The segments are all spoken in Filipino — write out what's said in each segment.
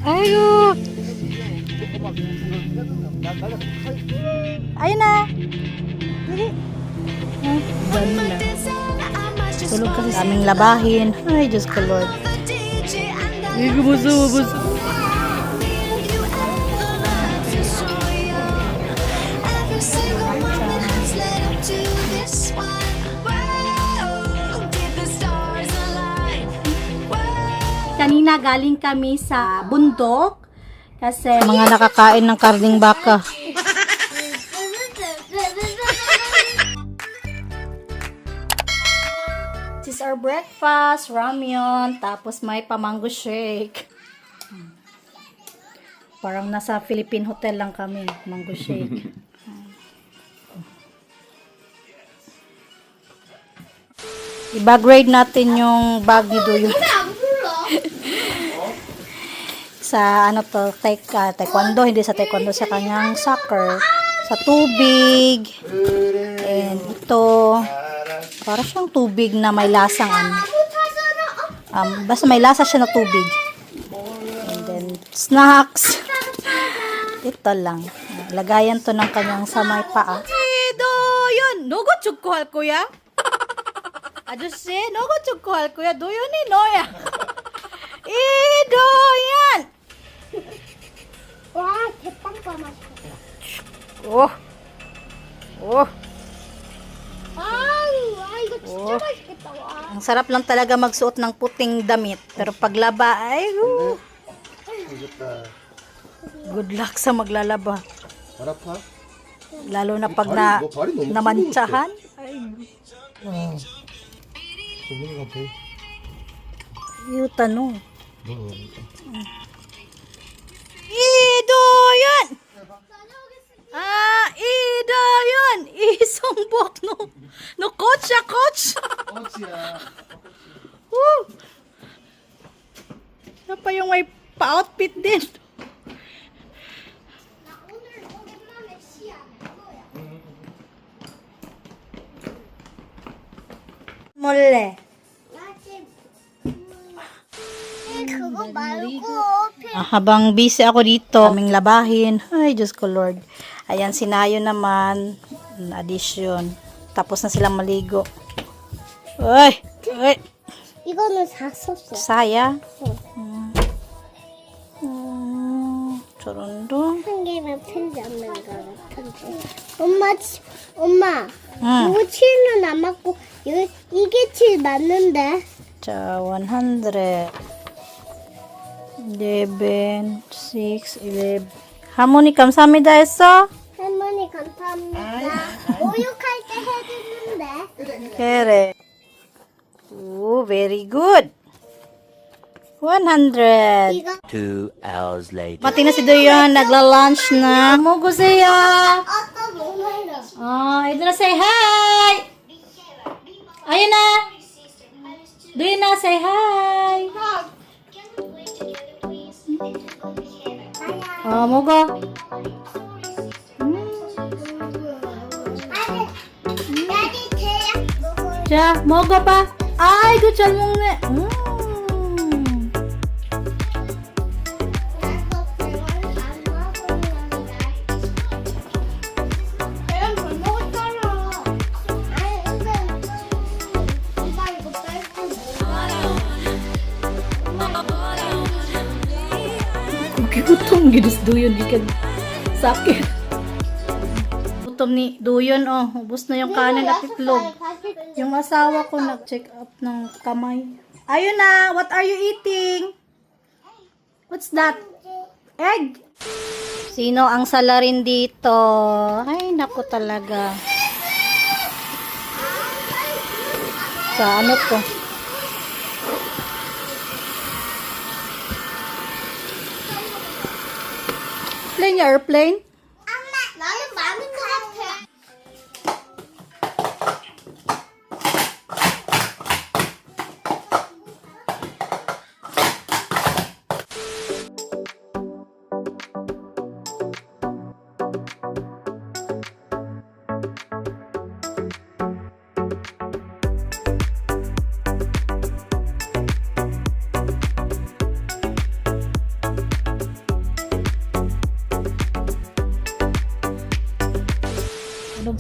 Ayun. Ayun na. Dili. Ganda. Tulog kasi sa aming labahin. Ay, Diyos ko Lord. Ay, gubuso. Kanina galing kami sa bundok kasi mga nakakain ng karning baka. This is our breakfast, ramyun, tapos may pamango shake. Parang nasa Philippine hotel lang kami, mango shake. I-grade natin yung bag ni Duyo. Sa ano to, taekwondo, hindi sa taekwondo, sa kanyang soccer, sa tubig, and ito, para siyang tubig na may lasang ano. Basta may lasa siya na tubig. And then, snacks. Ito lang. Lagayan to ng kanyang sa may paa. Ito, yun. Nogo chukkuhal kuya. Adusi, nogo chukkuhal kuya. Do yun ni Noya. Ito, yan. 와, 대빵과 맛있겠다. Oh. 이거 진짜 맛있겠다. 와. Ang sarap lang talaga magsuot ng puting damit. Pero paglaba, ay, good luck sa maglalaba. 아파? Lalo na pag 발이 너무 namantsahan. Ay, 소문이가 배. yung tanong. Ido yan! Ido yan! Isumbok no coach ya, coach! Woo! Ano pa yung may pa-outfit din? 나 오늘 오랜만에 시야. 뭐야? Mole. 나 지금 그거 말고 Habang busy ako dito, aming labahin. Ay, Diyos ko Lord. Ayan, sinayo naman. Addition. Tapos na silang maligo. Ay! 이거는 샀었어. Saya. 저런도. 한 개면 편지 안 나가는 편지. 엄마, 응. 이거 7은 안 맞고 이게 7 맞는데? 자, 100. 11, 6, 11. 할머니 감사합니다 했어? 할머니 감사합니다. 모욕할 때 해주는데. 그래. 오, very good. 100. 이거 2 hours later. Pati na si Doyon, nagla-lunch na. Mugo siya. 아빠 너무 힘들어. Ito na, say hi. Ayun na. Doyon na, say hi. Mugo. 나도 대학 먹어요. 자, 먹어봐. 아이고, 잘 먹네. 나도 대학 안 먹었는데. 대학 잘 먹었잖아. 아니 근데 엄마 이거 뺄 Gutom gidus Doyon gikan sakit. Gutom ni Doyon ubos na yung kanin at itlog. Yung asawa ko nag-check up ng kamay. Ayun na, what are you eating? What's that? Egg. Sino ang salarin dito? Ay, naku talaga. Sa ano to? Plane niya, airplane? 나는 많은 것 같아.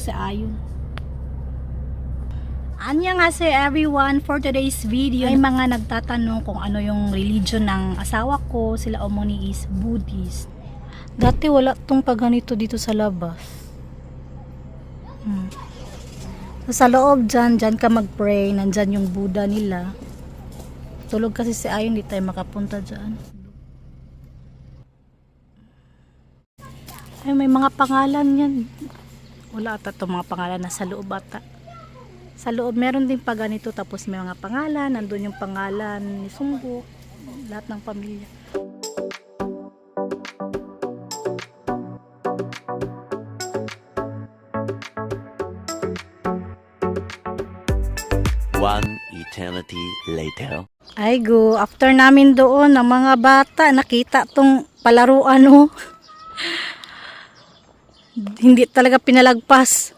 si Ayun. Annyeonghaseyo everyone, for today's video ay mga nagtatanong kung ano yung religion ng asawa ko. Sila umuni is Buddhist. Dati wala tong paganito dito sa labas. Sa loob dyan ka mag-pray, nandyan yung Buddha nila. Tulog kasi si Ayun, di tayo makapunta dyan. Ay, may mga pangalan yan. Wala ata itong mga pangalan na sa loob ata. Sa loob meron din pa ganito, tapos may mga pangalan, nandun yung pangalan ni Sunggo, lahat ng pamilya. One eternity later. Ay go, after namin doon ng mga bata, nakita tong palaruan oh. Hindi talaga pinalagpas.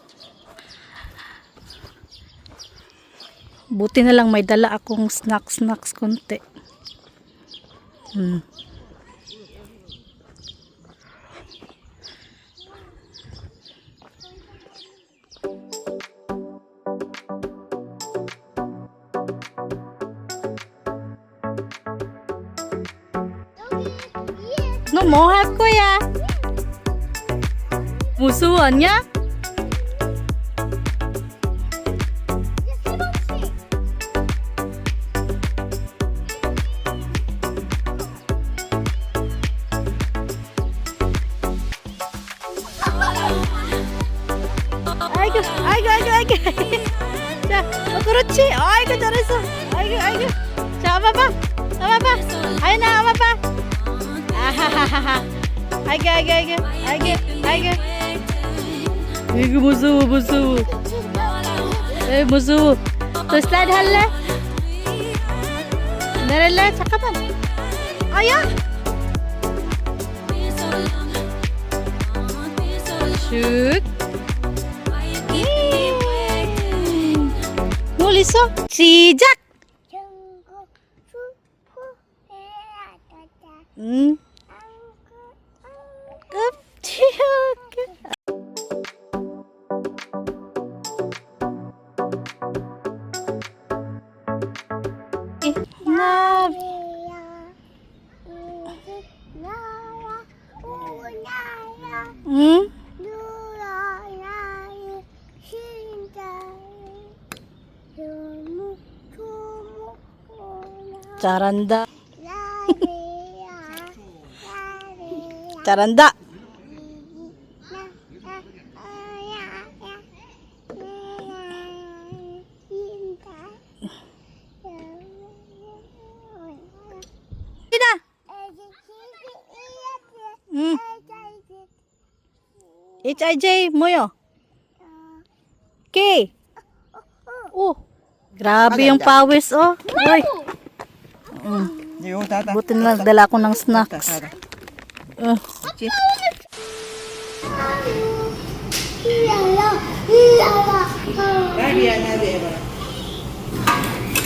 Buti na lang may dala akong snacks konti. No mo hat ko ya. Musuhan niya? 아이고 자 그렇지 아이고 잘했어 아이고 자 봐봐 아이나 봐봐 아하하하 아이고 무서워 에이 무서워 또 슬라이드 할래? 내릴래? 잠깐만 아야 슉 멀리서 시작. 깜짝이야. 응? 잘한다. 잘한다. HIJ 뭐요? K. Oh. Grabe yung pawis oh. Ay. Buti na nagdala ko ng snacks.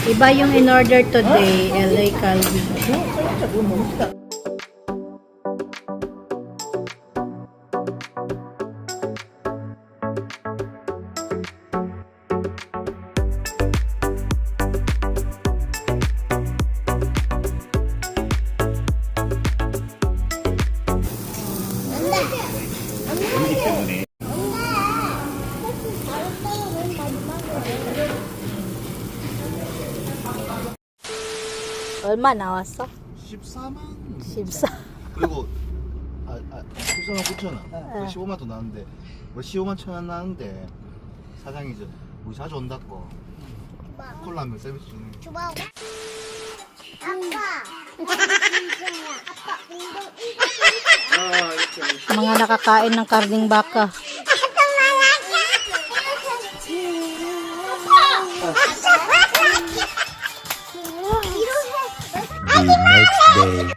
Iba yung in order today, LA Calvi. 얼마 나왔어? 14만. 14. 그리고 14만 9천 원. 15만 더 나왔는데 뭐 15만 1천 원 나왔는데 사장이 이제 우리 자주 온다고 콜라 한 병 서비스 주는 거. Mga nakakain ng karning baka. The next day.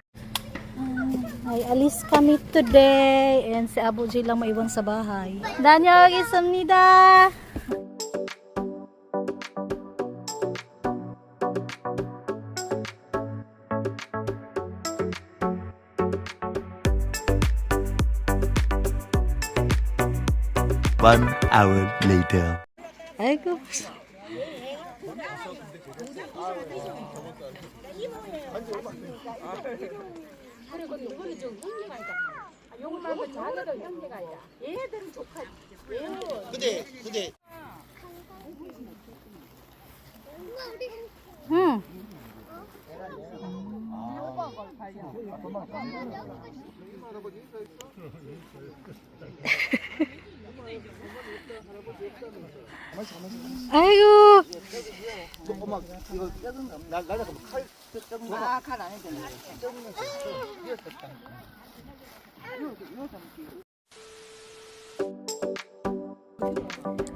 Ay, alis kami today. And si Abu J lang maiwan sa bahay. Danyog isamnida! 1 hour later. Ay, gusto. 근데 응. 아이고. 엄마 이거 떼든 날라가 칼 떼든 거. 칼안 해도 돼.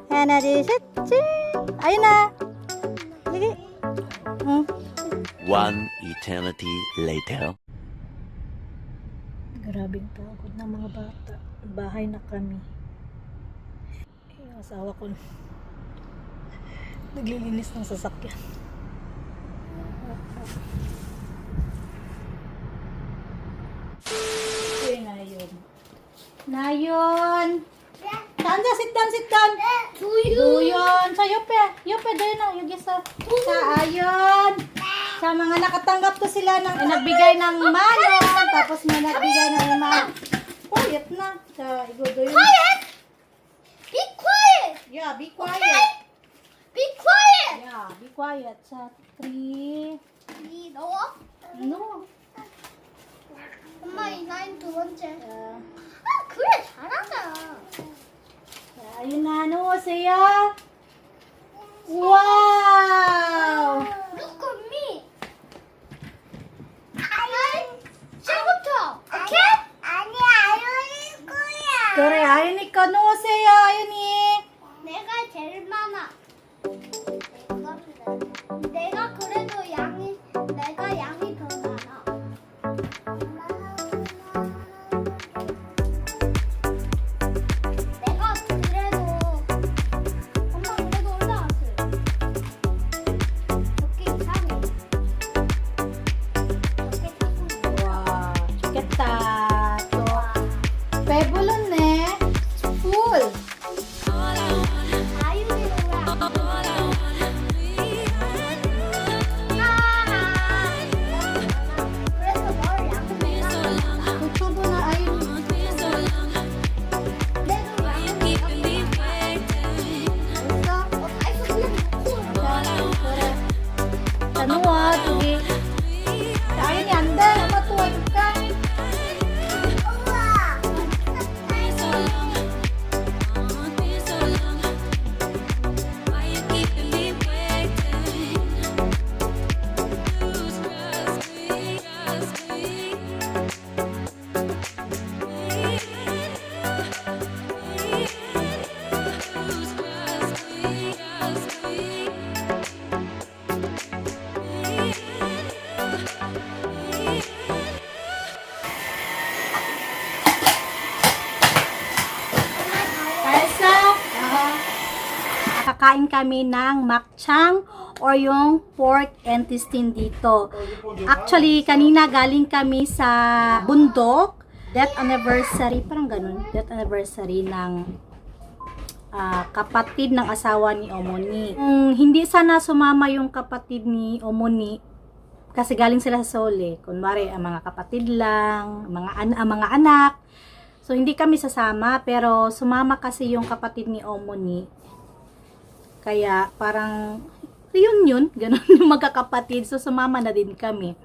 하나, 둘, 셋, 짠! 아윤아! 여기. 응. 1 eternity later. Grabing pagod ng mga bata. Bahay na kami. Yung asawa ko naglilinis ng sasakyan. Uy, Nayon. Nayon! Saan ka? Sit down, sit down! Duyon! Sa Yope! Yope, dahil na. Yung isa. Sa Ayon! Sa mga nakatanggap to sila ng nagbigay ng malon. Tapos may nagbigay ng imang. Quiet na. Sa Igodo yun. Quiet! Be quiet! Yeah, be quiet. Okay? Be quiet! Yeah, be quiet. Sa 3. 이 넣어? No. 엄마 이 나인 두 번째. Uh, 아 그래 잘하자. ayun na. Ano siya? Wow! Look at me. 아연 지금부터. 오케이? 아니 아연일 거야. Kore, ayun ikaw. Ano siya? Ayun eh. 내가 제일 많아. 내가 그래도 내가 양이 더 많아. 내가 그래도 엄마 그래도 올라왔어요. 적게 이상해. 적게 자꾸. Wow. Chuketa. So, pebulon eh. Full. 아윤이는 왜안 그래서 널 양을 내가 Tutubo na ayun. Tanua, tugi. Ayun ni anda, matuwa ka. Kakain kami ng makchang or yung pork intestine dito. Actually, kanina galing kami sa bundok. Death anniversary, parang ganun. Death anniversary ng kapatid ng asawa ni Omoni. Hindi sana sumama yung kapatid ni Omoni kasi galing sila sa Sole. Kunwari, ang mga kapatid lang, ang mga anak. So, hindi kami sasama, pero sumama kasi yung kapatid ni Omoni. Kaya parang reunion, ganun yung magkakapatid. So sumama na din kami.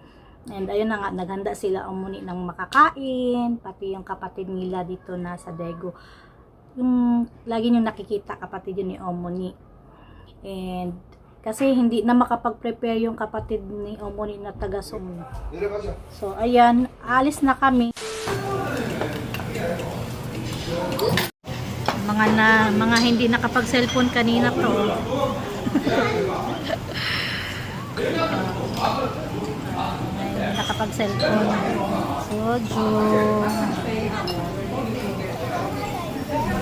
And ayun na nga, naghanda sila Omoni ng makakain, pati yung kapatid nila dito na sa Daegu. Yung lagi nyo nakikita kapatid yun ni Omoni. And kasi hindi na makapag-prepare yung kapatid ni Omoni na taga Sum. So ayan, alis na kami. Mga hindi nakapag-cellphone kanina to. Ay, nakapag-cellphone. Soju.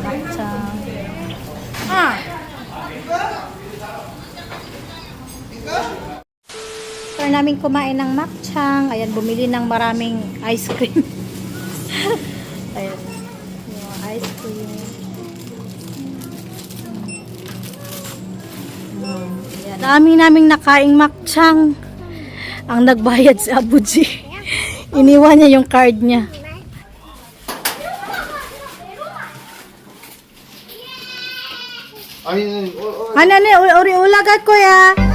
Makchang. After namin kumain ng makchang, ayan, bumili ng maraming ice cream. Ayan. Yung ice cream. Dami naming nakaing makchang. Ang nagbayad si Abuji. Iniwan niya yung card niya. 아니, Ano ni, uri ulagat ko ya.